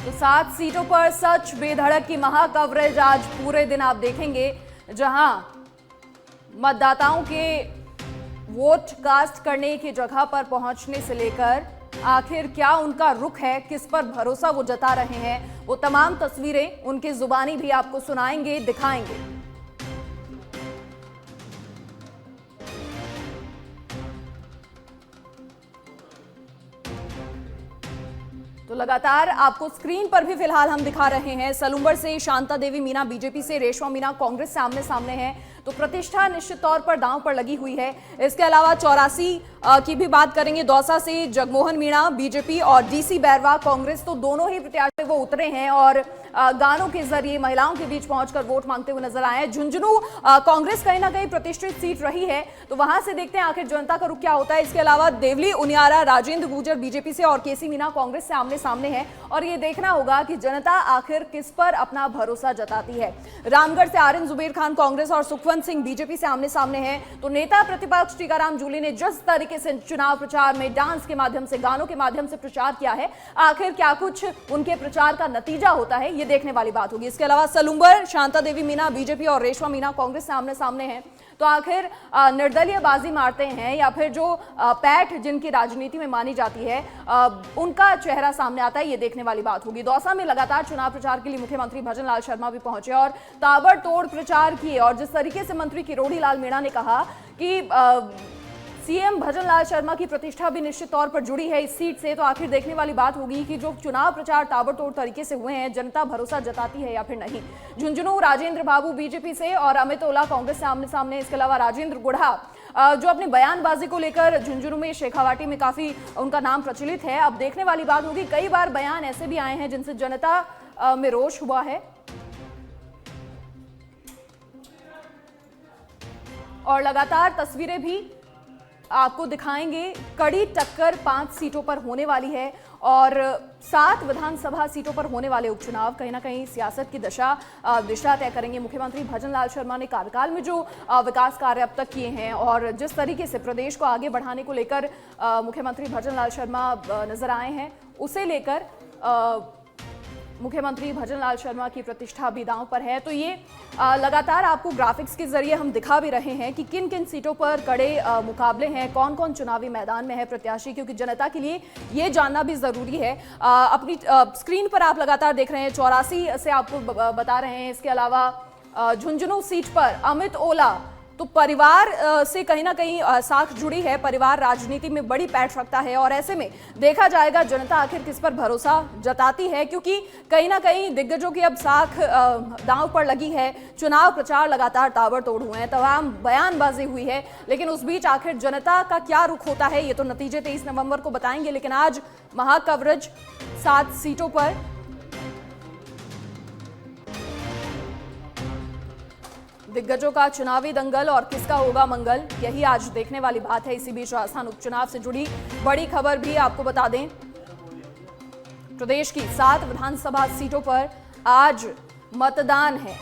तो 7 सीटों पर सच बेधड़क की महा कवरेज आज पूरे दिन आप देखेंगे, जहां मतदाताओं के वोट कास्ट करने की जगह पर पहुंचने से लेकर आखिर क्या उनका रुख है, किस पर भरोसा वो जता रहे हैं, वो तमाम तस्वीरें उनकी जुबानी भी आपको सुनाएंगे, दिखाएंगे। तो लगातार आपको स्क्रीन पर भी फिलहाल हम दिखा रहे हैं। सलूंबर से शांता देवी मीना बीजेपी से, रेशमा मीना कांग्रेस से आमने सामने हैं, तो प्रतिष्ठा निश्चित तौर पर दांव पर लगी हुई है। इसके अलावा 84 की भी बात करेंगे, दौसा से जगमोहन मीणा बीजेपी और डीसी बैरवा कांग्रेस, तो दोनों ही प्रत्याशी वो उतरे हैं और गानों के जरिए महिलाओं के बीच पहुंचकर वोट मांगते हुए नजर आए हैं। झुंझुनू कांग्रेस कहीं ना कहीं प्रतिष्ठित सीट रही है, तो वहां से देखते हैं आखिर जनता का रुख क्या होता है। इसके अलावा देवली उनियारा राजेंद्र गुर्जर बीजेपी से और केसी मीना कांग्रेस से आमने सामने है, और ये देखना होगा कि जनता आखिर किस पर अपना भरोसा जताती है। रामगढ़ से आरिन जुबेर खान कांग्रेस और सुखवंत सिंह बीजेपी से आमने सामने हैं, तो नेता प्रतिपक्ष टीकाराम जूली ने जिस तरीके से चुनाव प्रचार में डांस के माध्यम से, गानों के माध्यम से प्रचार किया है, आखिर क्या कुछ उनके प्रचार का नतीजा होता है, ये देखने वाली बात होगी। इसके अलावा सलूंबर शांता देवी मीना बीजेपी और रेशमा मीना कांग्रेस से आमने सामने हैं, तो आखिर निर्दलीय बाजी मारते हैं या फिर जो पैठ जिनकी राजनीति में मानी जाती है उनका चेहरा सामने आता है, ये देखने वाली बात होगी। दौसा में लगातार चुनाव प्रचार के लिए मुख्यमंत्री भजनलाल शर्मा भी पहुंचे और ताबड़तोड़ प्रचार किए, और जिस तरीके से मंत्री किरोड़ी लाल मीणा ने कहा कि सीएम भजनलाल शर्मा की प्रतिष्ठा भी निश्चित तौर पर जुड़ी है इस सीट से, तो आखिर देखने वाली बात होगी कि जो चुनाव प्रचार ताबड़तोड़ तरीके से हुए हैं, जनता भरोसा जताती है या फिर नहीं। झुंझुनू राजेंद्र बाबू बीजेपी से और अमित ओला कांग्रेस से आमने सामने। इसके अलावा राजेंद्र गुढ़ा जो अपनी बयानबाजी को लेकर झुंझुनू में शेखावाटी में काफी उनका नाम प्रचलित है, अब देखने वाली बात होगी। कई बार बयान ऐसे भी आए हैं जिनसे जनता में रोष हुआ है, और लगातार तस्वीरें भी आपको दिखाएंगे। कड़ी टक्कर 5 सीटों पर होने वाली है और 7 विधानसभा सीटों पर होने वाले उपचुनाव कहीं ना कहीं सियासत की दिशा तय करेंगे। मुख्यमंत्री भजनलाल शर्मा ने कार्यकाल में जो विकास कार्य अब तक किए हैं और जिस तरीके से प्रदेश को आगे बढ़ाने को लेकर मुख्यमंत्री भजनलाल शर्मा नजर आए हैं, उसे लेकर मुख्यमंत्री भजनलाल शर्मा की प्रतिष्ठा भी दांव पर है। तो ये लगातार आपको ग्राफिक्स के जरिए हम दिखा भी रहे हैं कि किन किन सीटों पर कड़े मुकाबले हैं, कौन कौन चुनावी मैदान में है प्रत्याशी, क्योंकि जनता के लिए ये जानना भी जरूरी है। अपनी स्क्रीन पर आप लगातार देख रहे हैं, 84 से आपको बता रहे हैं। इसके अलावा झुंझुनू सीट पर अमित ओला, तो परिवार से कहीं ना कहीं साख जुड़ी है, परिवार राजनीति में बड़ी पैठ रखता है, और ऐसे में देखा जाएगा जनता आखिर किस पर भरोसा जताती है, क्योंकि कहीं ना कहीं दिग्गजों की अब साख दांव पर लगी है। चुनाव प्रचार लगातार ताबड़तोड़ हुए हैं, तमाम बयानबाजी हुई है, लेकिन उस बीच आखिर जनता का क्या रुख होता है ये तो नतीजे 23 नवंबर को बताएंगे। लेकिन आज महा कवरेज 7 सीटों पर दिग्गजों का चुनावी दंगल और किसका होगा मंगल, यही आज देखने वाली बात है। इसी बीच राजस्थान उपचुनाव से जुड़ी बड़ी खबर भी आपको बता दें। प्रदेश की 7 विधानसभा सीटों पर आज मतदान है।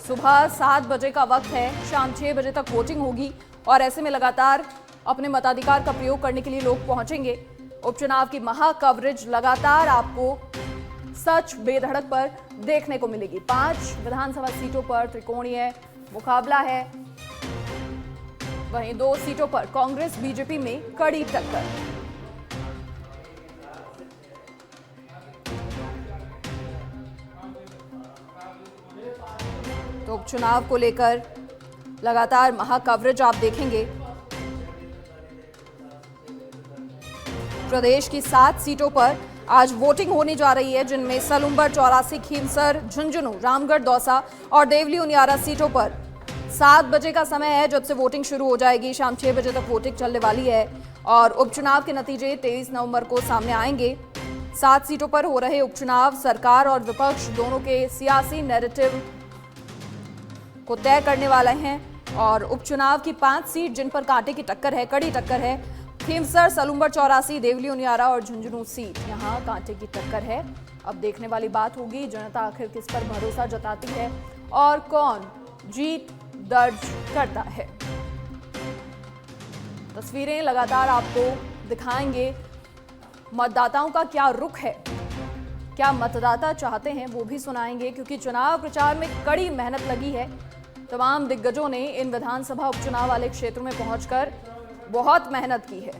सुबह 7 बजे का वक्त है, शाम 6 बजे तक वोटिंग होगी, और ऐसे में लगातार अपने मताधिकार का प्रयोग करने के लिए लोग पहुंचेंगे। उपचुनाव की महा कवरेज लगातार आपको सच बेधड़क पर देखने को मिलेगी। 5 विधानसभा सीटों पर त्रिकोणीय मुकाबला है, वहीं 2 सीटों पर कांग्रेस बीजेपी में कड़ी टक्कर। तो उपचुनाव को लेकर लगातार महा कवरेज आप देखेंगे। प्रदेश की 7 सीटों पर आज वोटिंग होने जा रही है, जिनमें सलूंबर, 84, खीमसर, झुंझुनू, रामगढ़, दौसा और देवली उनियारा सीटों पर 7 बजे का समय है जब से वोटिंग शुरू हो जाएगी। शाम 6 बजे तक वोटिंग चलने वाली है और उपचुनाव के नतीजे 23 नवंबर को सामने आएंगे। 7 सीटों पर हो रहे उपचुनाव सरकार और विपक्ष दोनों के सियासी नैरेटिव को तय करने वाले हैं, और उपचुनाव की 5 सीट जिन पर कांटे की टक्कर है, कड़ी टक्कर है, खीमसर, सलूंबर, 84, देवली उनियारा और झुंझुनू सीट, यहाँ कांटे की टक्कर है। अब देखने वाली बात होगी जनता आखिर किस पर भरोसा जताती है और कौन जीत दर्ज करता है। तस्वीरें लगातार आपको दिखाएंगे मतदाताओं का क्या रुख है, क्या मतदाता चाहते हैं, वो भी सुनाएंगे, क्योंकि चुनाव प्रचार में कड़ी मेहनत लगी है। तमाम दिग्गजों ने इन विधानसभा उपचुनाव वाले क्षेत्रों में पहुंचकर बहुत मेहनत की है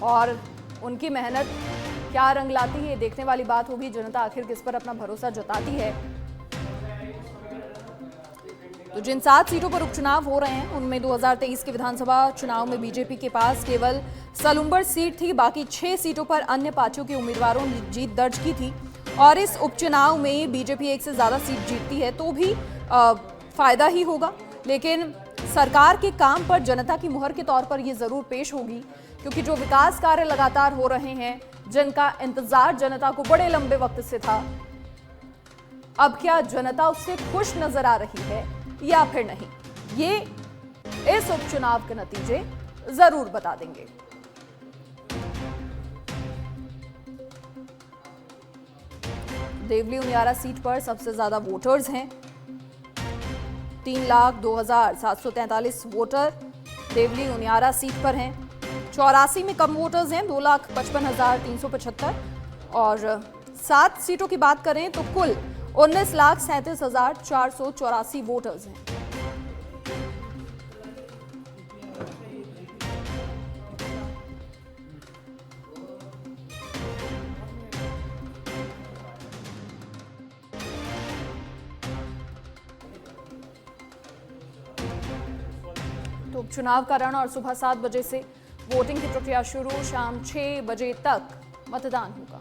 और उनकी मेहनत क्या रंग लाती है, देखने वाली बात होगी। जनता आखिर किस पर अपना भरोसा जताती है। तो जिन 7 सीटों पर उपचुनाव हो रहे हैं उनमें 2023 के विधानसभा चुनाव में बीजेपी के पास केवल सलुम्बर सीट थी, बाकी 6 सीटों पर अन्य पार्टियों के उम्मीदवारों ने जीत दर्ज की थी। और इस उपचुनाव में बीजेपी 1 से ज्यादा सीट जीतती है तो भी फायदा ही होगा, लेकिन सरकार के काम पर जनता की मुहर के तौर पर यह जरूर पेश होगी, क्योंकि जो विकास कार्य लगातार हो रहे हैं, जिनका इंतजार जनता को बड़े लंबे वक्त से था, अब क्या जनता उससे खुश नजर आ रही है या फिर नहीं, ये इस उपचुनाव के नतीजे जरूर बता देंगे। देवली उनियारा सीट पर सबसे ज्यादा वोटर्स हैं, 3,02,743 वोटर देवली उनियारा सीट पर हैं। 84 में कम वोटर्स हैं, 2,55,375। और 7 सीटों की बात करें तो कुल 19,37,484 वोटर्स हैं। तो उपचुनाव का रण और सुबह 7 बजे से वोटिंग की प्रक्रिया शुरू, शाम 6 बजे तक मतदान होगा।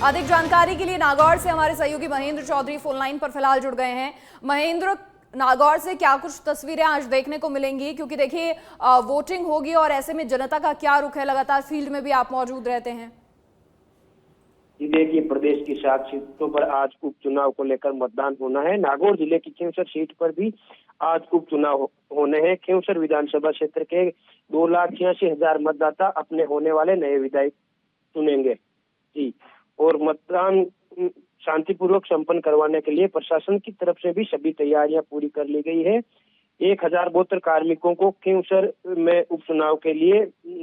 अधिक जानकारी के लिए नागौर से हमारे सहयोगी महेंद्र चौधरी फोन लाइन पर फिलहाल जुड़ गए हैं। महेंद्र, नागौर से क्या कुछ तस्वीरें आज देखने को मिलेंगी, क्योंकि देखिए वोटिंग होगी और ऐसे में जनता का क्या रुख है, लगातार फील्ड में भी आप मौजूद रहते हैं। जी देखिए, प्रदेश की 7 सीटों पर आज उपचुनाव को लेकर मतदान होना है। नागौर जिले की खींवसर सीट पर भी आज उपचुनाव होने हैं। खींवसर विधानसभा क्षेत्र के 2,86,000 मतदाता अपने होने वाले नए विधायक चुनेंगे जी। और मतदान शांतिपूर्वक संपन्न करवाने के लिए प्रशासन की तरफ से भी सभी तैयारियां पूरी कर ली गई है। 1,000 वोटर कार्मिकों को खींवसर में उपचुनाव के लिए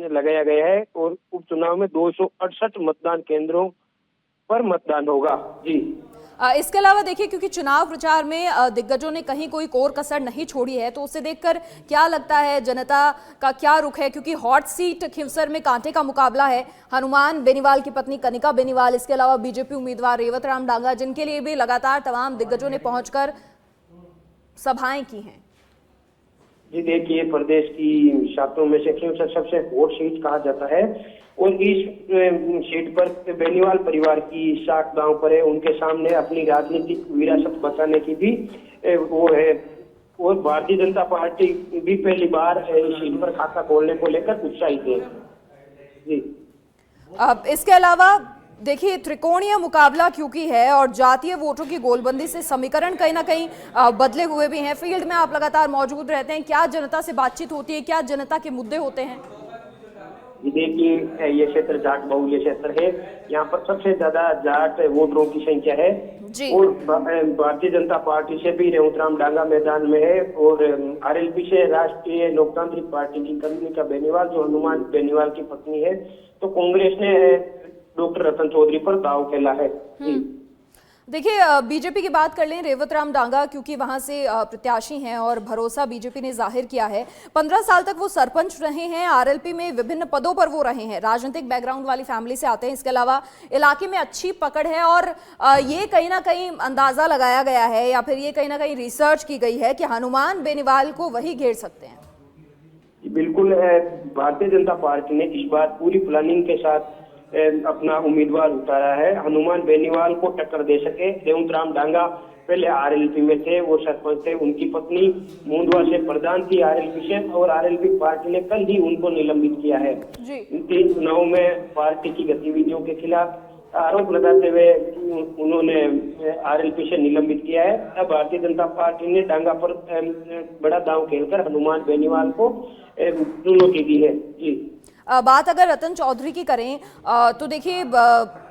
लगाया गया है और उपचुनाव में 268 मतदान केंद्रों पर मतदान होगा जी। इसके अलावा देखिए, क्योंकि चुनाव प्रचार में दिग्गजों ने कहीं कोई कोर कसर नहीं छोड़ी है, तो उसे देखकर क्या लगता है जनता का क्या रुख है, क्योंकि हॉट सीट खींवसर में कांटे का मुकाबला है। हनुमान बेनीवाल की पत्नी कनिका बेनीवाल, इसके अलावा बीजेपी उम्मीदवार रेवत राम डांगा, जिनके लिए भी लगातार तमाम दिग्गजों ने पहुंचकर सभाएं की हैं। जी देखिए, प्रदेश की 7 में से खींवसर सबसे हॉट सीट कहा जाता है और इस सीट पर बेनीवाल परिवार की साख दांव पर है। उनके सामने अपनी राजनीतिक विरासत बचाने की भी वो है और भारतीय जनता पार्टी भी पहली बार इस सीट पर खाता खोलने को लेकर उत्साहित है जी। अब इसके अलावा देखिए, त्रिकोणीय मुकाबला क्योंकि है और जातीय वोटों की गोलबंदी से समीकरण कहीं ना कहीं बदले हुए भी हैं। फील्ड में आप लगातार मौजूद रहते हैं, क्या जनता से बातचीत होती है, क्या जनता के मुद्दे होते हैं? देखिए, ये क्षेत्र जाट बहुल्य क्षेत्र है। यहाँ पर सबसे ज्यादा जाट वोटरों की संख्या है जी। और भारतीय जनता पार्टी से भी रेवत राम डांगा मैदान में है और आरएलपी से राष्ट्रीय लोकतांत्रिक पार्टी की कनिका बेनीवाल, जो हनुमान बेनीवाल की पत्नी है, तो कांग्रेस ने डॉक्टर रतन चौधरी पर दाव खेला है जी। देखिए, बीजेपी की बात कर लें, रेवत राम डांगा क्योंकि वहां से प्रत्याशी हैं और भरोसा बीजेपी ने जाहिर किया है। 15 साल तक वो सरपंच रहे हैं, आरएलपी में विभिन्न पदों पर वो रहे हैं, राजनीतिक बैकग्राउंड वाली फैमिली से आते हैं। इसके अलावा इलाके में अच्छी पकड़ है और ये कहीं ना कहीं अंदाजा लगाया गया है या फिर ये कहीं ना कहीं रिसर्च की गई है कि हनुमान बेनीवाल को वही घेर सकते हैं। बिल्कुल, भारतीय जनता पार्टी ने इस बार पूरी प्लानिंग के साथ अपना उम्मीदवार उतारा है। हनुमान बेनीवाल को टक्कर दे सके। रेवत राम डांगा पहले आरएलपी में थे, वो सरपंच थे, उनकी पत्नी मूंदवा से प्रधान थी आरएलपी से और आरएलपी पार्टी ने कल ही उनको निलंबित किया है। 3 चुनाव में पार्टी की गतिविधियों के खिलाफ आरोप लगाते हुए उन्होंने आरएलपी से निलंबित किया है। अब भारतीय जनता पार्टी ने डांगा पर बड़ा दांव खेलकर हनुमान बेनीवाल को चुनौती दी है जी। बात अगर रतन चौधरी की करें तो देखिए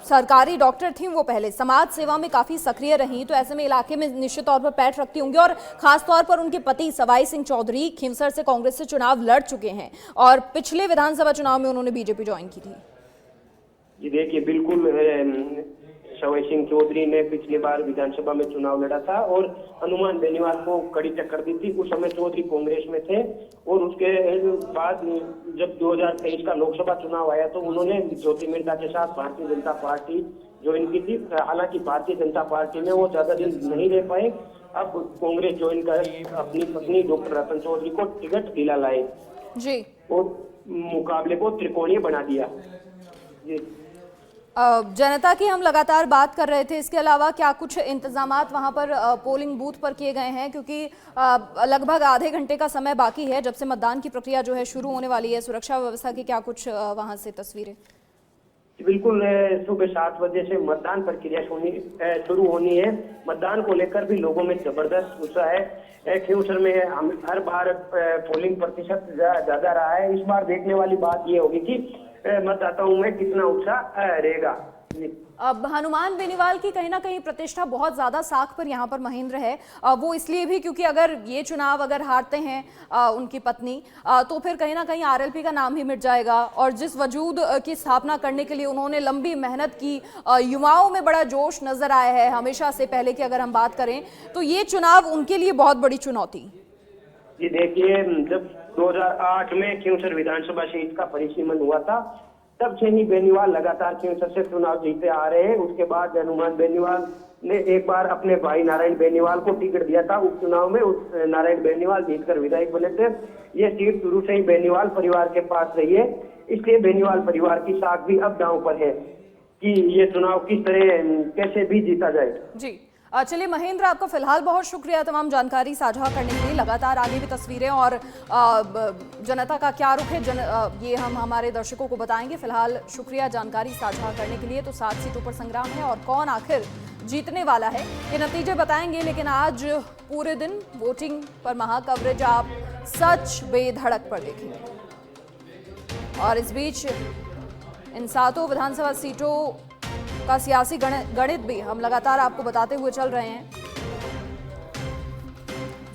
सरकारी डॉक्टर थी वो, पहले समाज सेवा में काफ़ी सक्रिय रही, तो ऐसे में इलाके में निश्चित तौर पर पैठ रखती होंगी। और खास तौर पर उनके पति सवाई सिंह चौधरी खींवसर से कांग्रेस से चुनाव लड़ चुके हैं और पिछले विधानसभा चुनाव में उन्होंने बीजेपी ज्वाइन की थी। जी देखिए, बिल्कुल सवाई सिंह चौधरी ने पिछली बार विधानसभा में चुनाव लड़ा था और हनुमान बेनीवाल को कड़ी टक्कर दी थी। उस समय चौधरी कांग्रेस में थे और उसके बाद जब 2023 का लोकसभा चुनाव आया तो उन्होंने ज्योति मेहता के साथ भारतीय जनता पार्टी ज्वाइन की थी। हालांकि भारतीय जनता पार्टी में वो ज्यादा दिन नहीं रह पाए। अब कांग्रेस ज्वाइन कर अपनी पत्नी डॉक्टर रतन चौधरी को टिकट दिला लाए जी और मुकाबले को त्रिकोणीय बना दिया। जी जनता की हम लगातार बात कर रहे थे, इसके अलावा क्या कुछ इंतजामात वहां पर पोलिंग बूथ पर किए गए हैं, क्योंकि लगभग आधे घंटे का समय बाकी है जब से मतदान की प्रक्रिया जो है शुरू होने वाली है। सुरक्षा व्यवस्था की क्या कुछ वहां से तस्वीरें? बिल्कुल, सुबह 7 बजे से मतदान प्रक्रिया शुरू होनी है। मतदान को लेकर भी लोगों में जबरदस्त उत्साह है। खींवसर में हम हर बार पोलिंग प्रतिशत ज्यादा रहा है। इस बार देखने वाली बात ये होगी कि मतदाताओं में कितना उत्साह रहेगा। अब हनुमान बेनीवाल की कहीं ना कहीं प्रतिष्ठा बहुत ज्यादा साख पर यहाँ पर महेंद्र है। वो इसलिए भी क्योंकि अगर ये चुनाव अगर हारते हैं उनकी पत्नी तो फिर कहीं ना कहीं आरएलपी का नाम ही मिट जाएगा। और जिस वजूद की स्थापना करने के लिए उन्होंने लंबी मेहनत की, युवाओं में बड़ा जोश नजर आया है हमेशा से पहले की अगर हम बात करें तो ये चुनाव उनके लिए बहुत बड़ी चुनौती। जी देखिए, जब 2008 में खींवसर विधानसभा सीट का परिसीमन हुआ था तब से ही बेनीवाल लगातार खींवसर से चुनाव जीतते आ रहे हैं। उसके बाद हनुमान बेनीवाल ने एक बार अपने भाई नारायण बेनीवाल को टिकट दिया था उपचुनाव में। नारायण बेनीवाल जीतकर विधायक बने थे। ये सीट शुरू से ही बेनीवाल परिवार के पास रही है, इसलिए बेनीवाल परिवार की साख भी अब दांव पर है कि ये चुनाव किस तरह कैसे भी जीता जाए। जी चलिए महेंद्र, आपका फिलहाल बहुत शुक्रिया तमाम जानकारी साझा करने के लिए। लगातार आगे भी तस्वीरें और जनता का क्या रुख है ये हम हमारे दर्शकों को बताएंगे। फिलहाल शुक्रिया जानकारी साझा करने के लिए। तो 7 सीटों पर संग्राम है और कौन आखिर जीतने वाला है ये नतीजे बताएंगे। लेकिन आज पूरे दिन वोटिंग पर महा कवरेज आप सच बेधड़क पर देखेंगे। और इस बीच इन 7 विधानसभा सीटों का सियासी गणित भी हम लगातार आपको बताते हुए चल रहे हैं।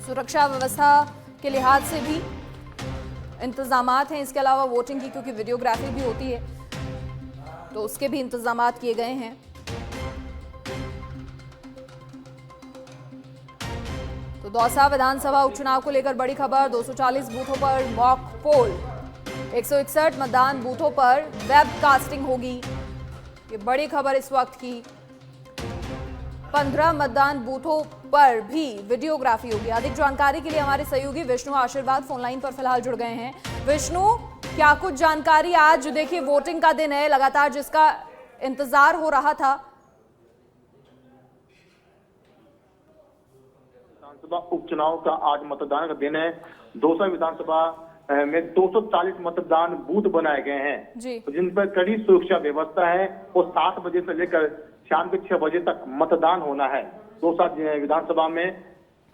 सुरक्षा व्यवस्था के लिहाज से भी इंतजामात हैं। इसके अलावा वोटिंग की क्योंकि वीडियोग्राफी भी होती है तो उसके भी इंतजामात किए गए हैं। तो दौसा विधानसभा उपचुनाव को लेकर बड़ी खबर। 240 बूथों पर मॉक पोल, 161 मतदान बूथों पर वेब कास्टिंग होगी। ये बड़ी खबर इस वक्त की। 15 मतदान बूथों पर भी वीडियोग्राफी होगी। अधिक जानकारी के लिए हमारे सहयोगी विष्णु आशीर्वाद फोनलाइन पर फिलहाल जुड़ गए हैं। विष्णु, क्या कुछ जानकारी? आज देखिए वोटिंग का दिन है, लगातार जिसका इंतजार हो रहा था। विधानसभा उपचुनाव का आज मतदान का दिन है। दौसा विधानसभा में 240 मतदान बूथ बनाए गए हैं जिन पर कड़ी सुरक्षा व्यवस्था है और 7 बजे से लेकर शाम के 6 बजे तक मतदान होना है। दौसा विधानसभा में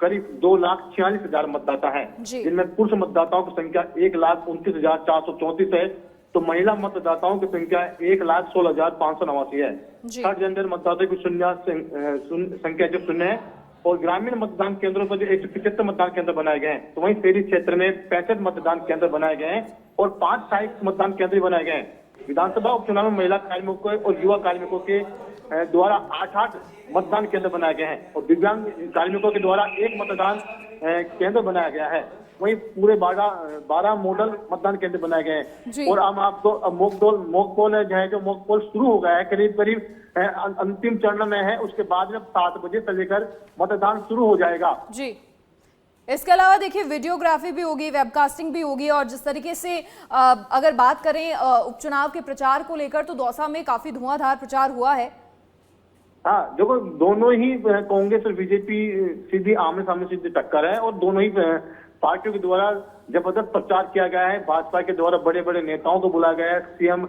करीब 2,46,000 मतदाता हैं, जिनमें पुरुष मतदाताओं की संख्या 1,29,434 है तो महिला मतदाताओं की संख्या 1,16,589 है। थर्ड जेंडर मतदाताओं की संख्या जो 0 है। और ग्रामीण मतदान केंद्रों पर जो 175 मतदान केंद्र बनाए गए हैं तो वहीं शहरी क्षेत्र में 65 मतदान केंद्र बनाए गए हैं और 5 सहायक मतदान केंद्र बनाए गए हैं। विधानसभा उपचुनाव में महिला कार्मिकों और युवा कार्मिकों के द्वारा 8 मतदान केंद्र बनाए गए हैं और दिव्यांग कार्मिकों के द्वारा 1 मतदान केंद्र बनाया गया है। वहीं पूरे 12 मॉडल मतदान केंद्र बनाए गए हैं। और अब आपको मॉक पोल शुरू हो गया है, करीब अंतिम चरण में है। उसके बाद में 7 बजे से लेकर मतदान शुरू हो जाएगा। जी, इसके अलावा देखिए वीडियोग्राफी भी होगी, वेबकास्टिंग भी होगी। और जिस तरीके से अगर बात करें उपचुनाव के प्रचार को लेकर तो दौसा में काफी धुआंधार प्रचार हुआ है। हाँ, देखो दोनों ही कांग्रेस और बीजेपी सीधी आमने सामने सीधी टक्कर है और दोनों ही पार्टियों के द्वारा जबरदस्त प्रचार किया गया है। भाजपा के द्वारा बड़े बड़े नेताओं को बुलाया गया है। सीएम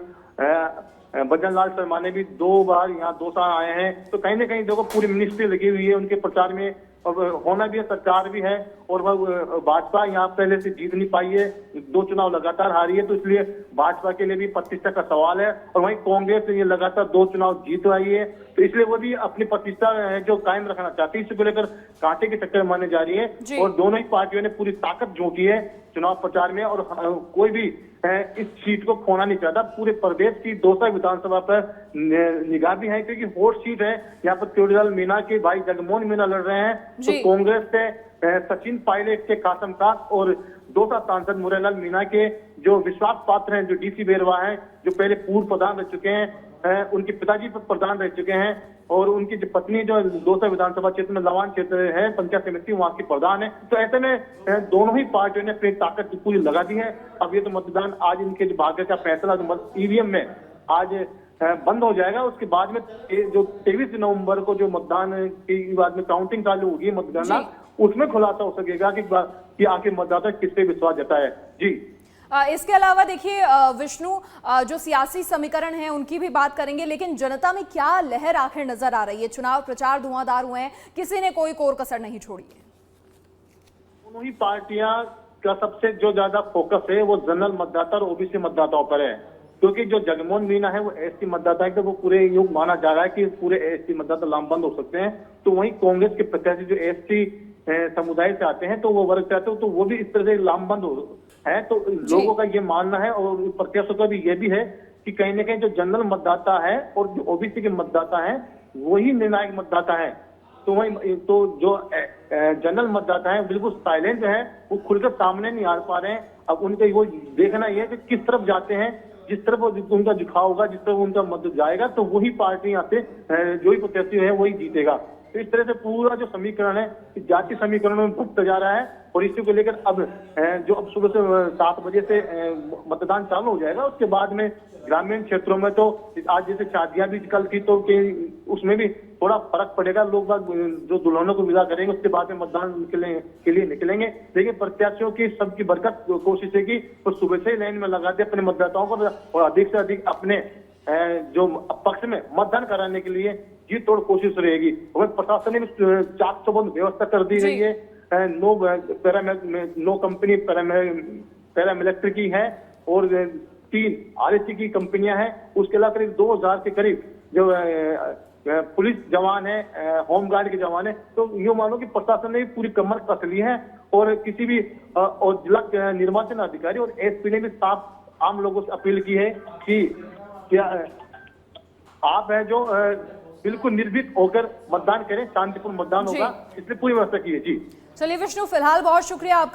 भजन लाल शर्मा ने भी 2 बार यहाँ दौसा आए हैं तो कहीं ना कहीं देखो पूरी मिनिस्ट्री लगी हुई है उनके प्रचार में। और होना भी है, सरकार भी है, और वह भाजपा यहाँ पहले से जीत नहीं पाई है, 2 चुनाव लगातार हारी है, तो इसलिए भाजपा के लिए भी प्रतिष्ठा का सवाल है। और वहीं कांग्रेस ये लगातार 2 चुनाव जीत आई है, तो इसलिए वो भी अपनी प्रतिष्ठा जो कायम रखना चाहती है, इसको लेकर कांटे के चक्कर माने जा रही है। और दोनों ही पार्टियों ने पूरी ताकत झोंकी है चुनाव प्रचार में, और कोई भी इस सीट को खोना नहीं चाहता। पूरे प्रदेश की दौसा विधानसभा पर निगाह भी है, क्योंकि हॉट सीट है। यहाँ पर त्योड़ीलाल मीणा के भाई जगमोहन मीणा लड़ रहे हैं, तो कांग्रेस से सचिन पायलट के कासम खास और दौसा सांसद मुरारीलाल मीणा के जो विश्वास पात्र हैं, जो डीसी बेरवा हैं, जो पहले पूर्व प्रधान रह चुके हैं, उनके पिताजी प्रधान रह चुके हैं, और उनकी जो पत्नी जो दौसा विधानसभा क्षेत्र में लवान क्षेत्र है, पंचायत समिति वहां की प्रधान है। तो ऐसे में दोनों ही पार्टियों ने अपनी ताकत पूरी लगा दी है। अब ये तो मतदान आज इनके जो भाग्य का फैसला जो ईवीएम में आज बंद हो जाएगा, उसके बाद में जो 23 नवंबर को जो मतदान के बाद में काउंटिंग चालू होगी, मतगणना, उसमें खुलासा हो सकेगा कि आखिर मतदाता किस पे विश्वास जताया है। जी, इसके अलावा देखिए विष्णु, जो सियासी समीकरण हैं उनकी भी बात करेंगे, लेकिन जनता में क्या लहर आखिर नजर आ रही है? चुनाव प्रचार धुआंधार हुए हैं, किसी ने कोई कोर कसर नहीं छोड़ी है। दोनों ही पार्टियां का सबसे जो ज्यादा फोकस है वो जनरल मतदाता और ओबीसी मतदाताओं पर है, क्योंकि जो जगमोहन मीणा है वो एसटी मतदाता है, तो वो पूरे युग माना जा रहा है कि पूरे एसटी मतदाता लामबंद हो सकते हैं। तो वहीं कांग्रेस के प्रत्याशी जो एसटी समुदाय से आते हैं, तो वो वर्ग से आते हैं, तो वो भी इस तरह से लामबंद है। तो लोगों का ये मानना है, और प्रत्याशियों का भी ये भी है कि कहीं ना कहीं जो जनरल मतदाता है और जो ओबीसी के मतदाता है वही निर्णायक मतदाता है। तो वही तो जो जनरल मतदाता है बिल्कुल साइलेंट है, वो खुलकर सामने नहीं आ पा रहे हैं। अब उनका वो देखना ये है कि किस तरफ जाते हैं, जिस तरफ उनका झुकाव होगा, जिस तरफ उनका मत जाएगा, तो वही पार्टी यहाँ से जो ही प्रत्याशी है वही जीतेगा। तो इस तरह से पूरा जो समीकरण है जाति समीकरण में बढ़ता जा रहा है, और इसी को लेकर अब जो अब सुबह से 7 बजे से मतदान चालू हो जाएगा। उसके बाद में ग्रामीण क्षेत्रों में तो आज जैसे शादियां भी कल थी, तो उसमें भी थोड़ा फर्क पड़ेगा। लोग जो दुल्हनों को विदा करेंगे उसके बाद में मतदान के लिए निकलेंगे। लेकिन प्रत्याशियों की सबकी बरकत कोशिश है कि वो सुबह से ही लाइन में लगा दे अपने मतदाताओं को, और अधिक से अधिक अपने जो पक्ष में मतदान कराने के लिए जी तोड़ कोशिश रहेगी। वहीं प्रशासन ने चाक चौबंद व्यवस्था कर दी गई है। नो कंपनी पैरामिलिट्री की है, और 3 आरएससी की कंपनियां हैं। उसके अलावा करीब 2000 के करीब जो पुलिस जवान है, होमगार्ड के जवान है। तो यूं मानो कि प्रशासन ने पूरी कमर कस ली है, और किसी भी और जिला निर्वाचन अधिकारी और एसपी ने भी साफ आम लोगों से अपील की है कि क्या आप है जो बिल्कुल निर्भीक होकर मतदान करें, शांतिपूर्ण मतदान होगा, इसलिए पूरी व्यवस्था की है। जी चलिए विष्णु, फिलहाल बहुत शुक्रिया आपका।